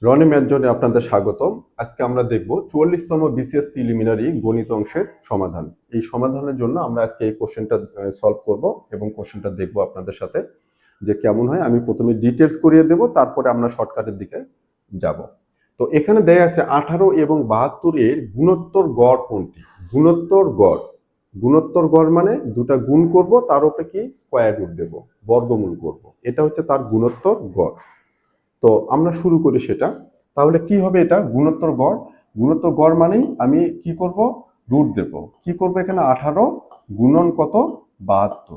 Roni math জোনে আপনাদের স্বাগতম। আজকে আমরা দেখব 44তম বিসিএস প্রিলিমিনারি গণিত অংশের সমাধান। এই সমাধানের জন্য আমরা আজকে এই কোশ্চেনটা সলভ করব এবং কোশ্চেনটা দেখব আপনাদের সাথে যে কেমন হয়। আমি প্রথমে ডিটেলস করিয়ে দেব, তারপরে আমরা শর্টকাটের দিকে যাব। তো এখানে দেয়া আছে 18 এবং 72 এর গুণোত্তর গড় কোনটি? গুণোত্তর গড় মানে দুটা গুণ করব, তার উপরে কি স্কয়ার রুট দেব, বর্গমূল করব। এটা হচ্ছে তার গুণোত্তর গড়। তো আমরা শুরু করি সেটা। তাহলে কি হবে? এটা গুণোত্তর গড় মানেই আমি কি করব? রুট দেব। কি করব এখানে? 18 গুণন কত? 72।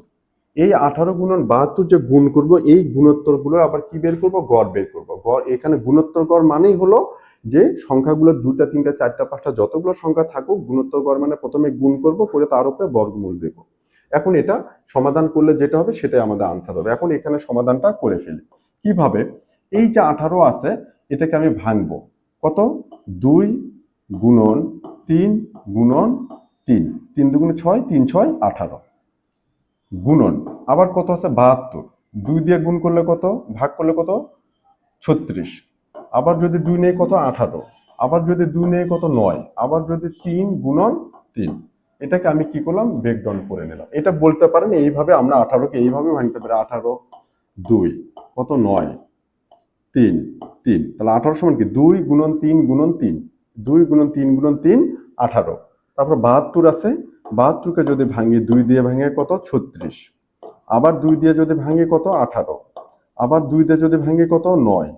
এই 18 গুণন 72 যে গুণ করব, এই গুণোত্তরগুলোর আবার কি বের করব? গড় বের করব। গড় এখানে গুণোত্তর গড় মানেই হলো যে সংখ্যাগুলো 2টা 3টা 4টা 5টা যতগুলো সংখ্যা থাকুক, গুণোত্তর গড় মানে প্রথমে গুণ করব, করে তার উপরে বর্গমূল দেব। এখন এটা সমাধান করলে যেটা হবে সেটাই আমাদের আনসার হবে। এখন এখানে সমাধানটা করে ফেলি। কিভাবে? এই যে 18 আছে, এটাকে আমি ভাঙবো। কত? 2 গুণন 3 গুণন 3, 3 দুগুণে 6, 3 6 18 গুণন আবার কত আছে? 72। 2 দিয়ে গুণ করলে কত? ভাগ করলে কত? 36। আবার যদি 2 নেই কত? 18। আবার যদি 2 নেই কত? 9। আবার যদি 3 গুণন 3। এটাকে আমি কি করলাম? ব্রেকডাউন করে নিলাম। এটা বলতে পারেন এইভাবে, আমরা 18কে এইভাবে ভাঙতে পারি। 18 2 কত? 9 3 3, তাহলে 18 সমান কি? 2 গুণন 3 গুণন 3, 2 গুণন 3 গুণন 3 18। তারপর 72 আছে, 72কে যদি ভাঙি 2 দিয়ে ভাঙে কত? 36। আবার 2 দিয়ে যদি ভাঙি কত? 18। আবার 2 দিয়ে যদি ভাঙি কত? 9।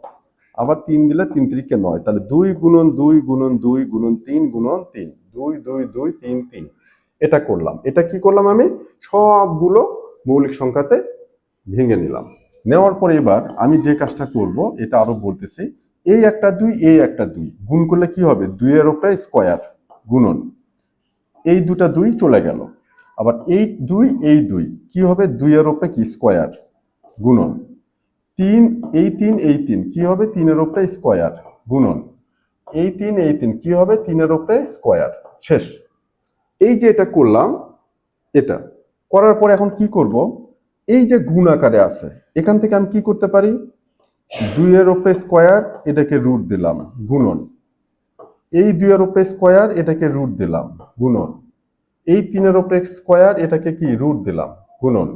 আবার 3 দিলে 3 3কে 9, তাহলে 2 গুণন 2 গুণন 2 গুণন 3 গুণন 3, 2 2 2 3 3। এটা করলাম। এটা কি করলাম? আমি সবগুলো মৌলিক সংখ্যাতে ভেঙে নিলাম। নেওয়ার পরে এবার আমি যে কাজটা করব, এটা আরো বলতেছি। এই একটা 2, এই একটা 2 গুণ করলে কি হবে? 2 এর উপরে স্কয়ার গুণন, এই দুটা 2 চলে গেল। আবার এই 2 এই 2 কি হবে? 2 এর উপরে কি? স্কয়ার গুণন 3, এই 3 এই 3 কি হবে? 3 এর উপরে স্কয়ার গুণন এই 3 এই 3 কি হবে? 3 এর উপরে স্কয়ার। শেষ। এই যে এটা করলাম, এটা করার পরে এখন কি করব? এই যে গুণ আকারে আছে, এখান থেকে আমি কি করতে পারি? 2 এর উপরে স্কয়ার, এটাকে রুট দিলাম গুণন এই 2 এর উপরে স্কয়ার, এটাকে রুট দিলাম গুণন এই 3 এর উপরে স্কয়ার, এটাকে কি? রুট দিলাম গুণন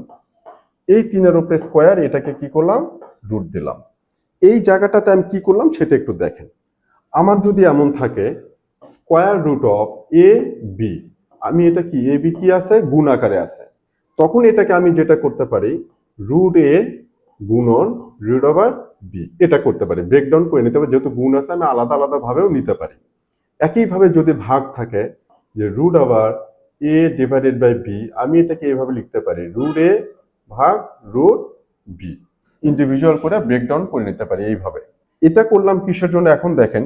এই 3 এর উপরে স্কয়ার, এটাকে কি করলাম? রুট দিলাম। এই জায়গাটাতে আমি কি করলাম সেটা একটু দেখেন। আমার যদি এমন থাকে square root of A B, আমি এটা কি? এ বি কি আছে? গুণ আকারে আছে। তখন এটাকে আমি যেটা করতে পারি, রুট এ গুণন রুট ওভার বি, এটা করতে পারি। ব্রেকডাউন করে নিতে পারি, যেহেতু গুণ আছে আমি আলাদা আলাদা ভাবেও নিতে পারি। একইভাবে যদি ভাগ থাকে, যে root over A divided by B, আমি এটাকে এইভাবে লিখতে পারি, রুট এ ভাগ রুট বি। ইন্ডিভিজুয়াল করে ব্রেকডাউন করে নিতে পারি এইভাবে। এটা করলাম কিসের জন্য? এখন দেখেন,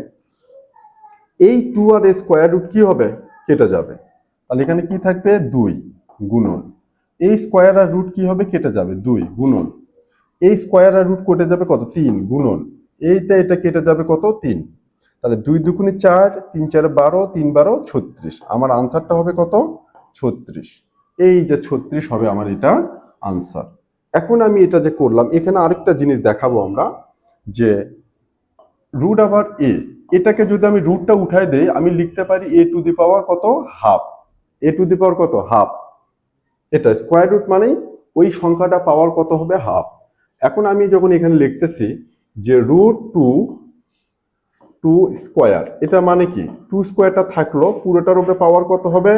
এই 2 আর স্কয়ার রুট কি হবে? কেটে যাবে। তাহলে এখানে কি থাকবে? 2 গুণন এই স্কয়ার আর রুট কি হবে? কেটে যাবে। 2 গুণন এই স্কয়ার আর রুট কেটে যাবে কত? 3 গুণন এটা কেটে যাবে কত? 3। তাহলে 2 দুগুণে 4, 3 4 12, 3 12 36। আমার আনসারটা হবে কত? 36। এই যে 36 হবে আমার এটা আনসার। এখন আমি এটা যে করলাম, এখানে আরেকটা জিনিস দেখাবো আমরা, যে রুট আবার এ, এটাকে যদি আমি রুটটা উঠাই দেই, আমি লিখতে পারি এ টু দি পাওয়ার কত? হাফ। এ টু দি পাওয়ার কত? হাফ। এটা স্কয়ার রুট মানেই ওই সংখ্যাটা পাওয়ার কত হবে? হাফ। এখন আমি যখন এখানে লিখতেছি যে রুট টু টু স্কয়ার, এটা মানে কি? 2 স্কয়ারটা থাকলো, পুরোটার উপরে পাওয়ার কত হবে?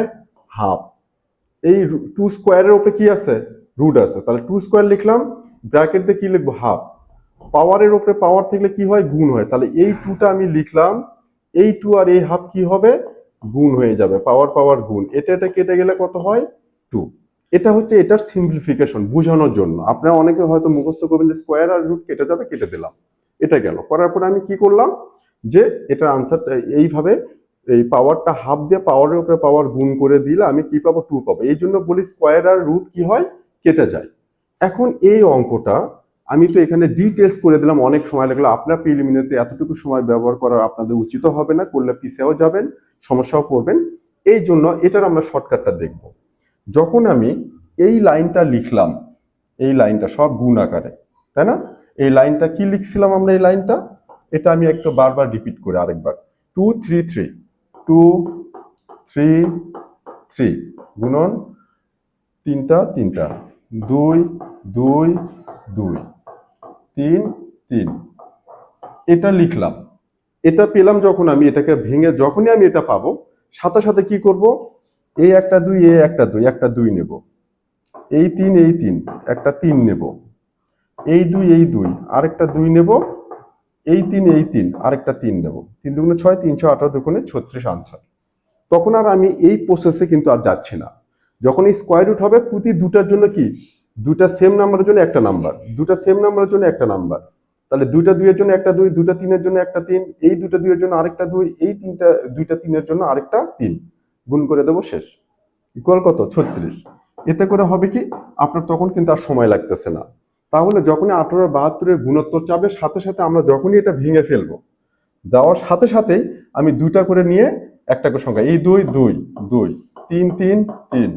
হাফ। এই 2 স্কয়ারের উপরে কি আছে? রুট আছে। তাহলে 2 স্কয়ার লিখলাম, ব্র্যাকেট দিয়ে কি লিখবো? হাফ। পাওয়ারের উপরে পাওয়ার থাকলে কি হয়? গুণ হয়। তাহলে এই 2টা আমি লিখলাম, এই 2 আর এই হাফ কি হবে? গুণ হয়ে যাবে। পাওয়ার পাওয়ার গুণ, এটা কেটে গেলে কত হয়? 2। এটা হচ্ছে এটার সিম্পলিফিকেশন বোঝানোর জন্য। আপনারা অনেকে হয়তো মুখস্থ করবেন যে স্কয়ার আর রুট কেটে যাবে, কেটে দিলাম। এটা গেল। করার পরে আমি কি করলাম, যে এটার আনসারটা এইভাবে, এই পাওয়ারটা হাফ দিয়ে পাওয়ারের উপরে পাওয়ার গুণ করে দিলে আমি কি পাবো? 2 পাবো। এই জন্য বলি স্কয়ার আর রুট কি হয়? কেটে যায়। এখন এই অঙ্কটা আমি তো এখানে ডিটেলস করে দিলাম, অনেক সময় লাগলো। আপনার প্রিলিমিনারিতে এতটুকু সময় ব্যবহার করা আপনাদের উচিত হবে না, করলে পিছেও যাবেন, সমস্যাও পড়বেন। এই জন্য এটার আমরা শর্টকাটটা দেখব। যখন আমি এই লাইনটা লিখলাম, এই লাইনটা সব গুণ আকারে, তাই না? এই লাইনটা কি লিখছিলাম আমরা? এটা আমি একটু বারবার রিপিট করে আরেকবার 2 3 3 2 3 3 গুণন তিনটা 2 2 2 3 3 এটা লিখলাম। এটা পেলাম যখন আমি এটাকে ভেঙে যখনই আমি এটা পাবো সাথে সাথে কি করব, এই একটা 2 এই একটা 2 একটা 2 নেব, এই 3 একটা 3 নেব, এই 2 আরেকটা 2 নেব, এই 3 আরেকটা 3 নেব। 3 দুগুণে 6 318 দুগুণে 36 আনসার। তখন আর আমি এই প্রসেসে কিন্তু আর যাচ্ছি না। যখন এই স্কয়ার রুট হবে প্রতি দুটার জন্য কি দুটা সেম নাম্বারের জন্য একটা নাম্বার, দুটা সেম নাম্বারের জন্য একটা নাম্বার, তাহলে দুইটা 2 এর জন্য একটা 2, দুটা 3 এর জন্য একটা 3, এই দুটা 2 এর জন্য আরেকটা 2, এই দুইটা 3 এর জন্য আরেকটা 3 গুণ করে দেব, শেষ। ইকুয়াল কত? 36। এতে করে হবে কি আপনার তখন কিন্তু আর সময় লাগতেছে না। তাহলে যখনই 1872 এর গুণোত্তর চাবে সাথে সাথে আমরা যখনই এটা ভেঙে ফেলবো, যাওয়ার সাথে সাথেই আমি দুইটা করে নিয়ে একটা করে সংখ্যা, এই 2 2 2 3 3 3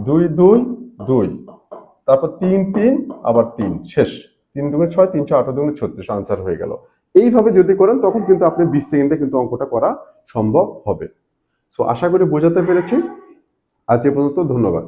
2 2 2 তারপর 3 3 আবার 3, শেষ। 3 দুগুণে 6 318 দুগুণে 36 আনসার হয়ে গেল। এইভাবে যদি করেন তখন কিন্তু আপনি 20 সেকেন্ডে কিন্তু অঙ্কটা করা সম্ভব হবে। সো আশা করি বোঝাতে পেরেছি। আজ এ পর্যন্ত, ধন্যবাদ।